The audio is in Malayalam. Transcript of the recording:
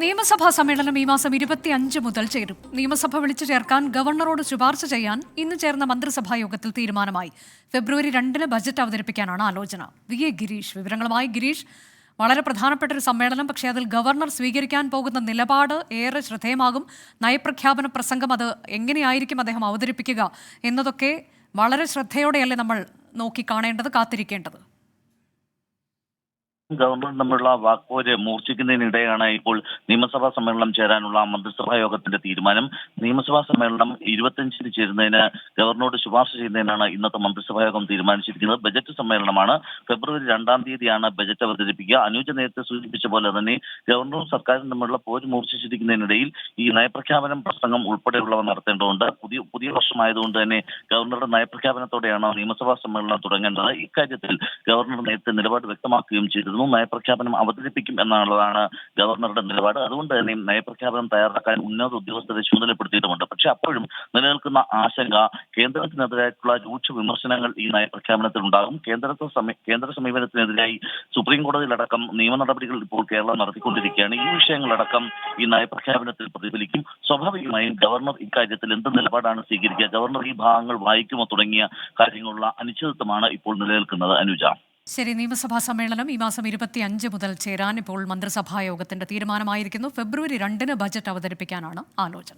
നിയമസഭാ സമ്മേളനം ഈ മാസം 25 മുതൽ ചേരും. നിയമസഭ വിളിച്ചു ചേർക്കാൻ ഗവർണറോട് ശുപാർശ ചെയ്യാൻ ഇന്ന് ചേർന്ന മന്ത്രിസഭാ യോഗത്തിൽ തീരുമാനമായി. ഫെബ്രുവരി 2-ന് ബജറ്റ് അവതരിപ്പിക്കാനാണ് ആലോചന. വി.എ. ഗിരീഷ് വിവരങ്ങളുമായി. ഗിരീഷ്, വളരെ പ്രധാനപ്പെട്ട ഒരു സമ്മേളനം, പക്ഷേ അതിൽ ഗവർണർ സ്വീകരിക്കാൻ പോകുന്ന നിലപാട് ഏറെ ശ്രദ്ധേയമാകും. നയപ്രഖ്യാപന പ്രസംഗം അത് എങ്ങനെയായിരിക്കും അദ്ദേഹം അവതരിപ്പിക്കുക എന്നതൊക്കെ വളരെ ശ്രദ്ധയോടെയല്ലേ നമ്മൾ നോക്കിക്കാണേണ്ടത്, കാത്തിരിക്കേണ്ടത്? ഗവർണർ തമ്മിലുള്ള വാക്പോര് മൂർച്ഛിക്കുന്നതിനിടെയാണ് ഇപ്പോൾ നിയമസഭാ സമ്മേളനം ചേരാനുള്ള മന്ത്രിസഭാ യോഗത്തിന്റെ തീരുമാനം. നിയമസഭാ സമ്മേളനം 25-ന് ചേരുന്നതിന് ഗവർണറോട് ശുപാർശ ചെയ്യുന്നതിനാണ് ഇന്നത്തെ മന്ത്രിസഭാ യോഗം തീരുമാനിച്ചിരിക്കുന്നത്. ബജറ്റ് സമ്മേളനമാണ്. ഫെബ്രുവരി 2-ാം തീയതിയാണ് ബജറ്റ് അവതരിപ്പിക്കുക. അനുജ നേരത്തെ സൂചിപ്പിച്ച പോലെ തന്നെ ഗവർണറും സർക്കാരും തമ്മിലുള്ള പോര് മൂർച്ഛിച്ചിരിക്കുന്നതിനിടയിൽ ഈ നയപ്രഖ്യാപനം പ്രസംഗം ഉൾപ്പെടെയുള്ളവ നടത്തേണ്ടതുണ്ട്. പുതിയ വർഷമായതുകൊണ്ട് തന്നെ ഗവർണറുടെ നയപ്രഖ്യാപനത്തോടെയാണ് നിയമസഭാ സമ്മേളനം തുടങ്ങേണ്ടത്. ഇക്കാര്യത്തിൽ ഗവർണർ നേരത്തെ നിലപാട് വ്യക്തമാക്കുകയും ചെയ്തിരുന്നു. നയപ്രഖ്യാപനം അവതരിപ്പിക്കും എന്നുള്ളതാണ് ഗവർണറുടെ നിലപാട്. അതുകൊണ്ട് തന്നെ നയപ്രഖ്യാപനം തയ്യാറാക്കാൻ ഉന്നത ഉദ്യോഗസ്ഥരെ ചുമതലപ്പെടുത്തിയിട്ടുമുണ്ട്. പക്ഷേ അപ്പോഴും നിലനിൽക്കുന്ന ആശങ്ക, കേന്ദ്രത്തിനെതിരായിട്ടുള്ള രൂക്ഷ വിമർശനങ്ങൾ ഈ നയപ്രഖ്യാപനത്തിൽ ഉണ്ടാകും. കേന്ദ്ര സമീപനത്തിനെതിരായി സുപ്രീം കോടതിയിലടക്കം നിയമ നടപടികൾ ഇപ്പോൾ കേരളം നടത്തിക്കൊണ്ടിരിക്കുകയാണ്. ഈ വിഷയങ്ങളടക്കം ഈ നയപ്രഖ്യാപനത്തിൽ പ്രതിഫലിക്കും. സ്വാഭാവികമായും ഗവർണർ ഇക്കാര്യത്തിൽ എന്ത് നിലപാടാണ് സ്വീകരിക്കുക, ഗവർണർ ഈ ഭാഗങ്ങൾ വായിക്കുമോ തുടങ്ങിയ കാര്യങ്ങളുള്ള അനിശ്ചിതത്വമാണ് ഇപ്പോൾ നിലനിൽക്കുന്നത്. അനുജ, ശരി. നിയമസഭാ സമ്മേളനം ഈ മാസം 25 മുതൽ ചേരാൻ ഇപ്പോൾ മന്ത്രിസഭാ യോഗത്തിന്റെ തീരുമാനമായിരിക്കുന്നു. ഫെബ്രുവരി 2-ന് ബജറ്റ് അവതരിപ്പിക്കാനാണ് ആലോചന.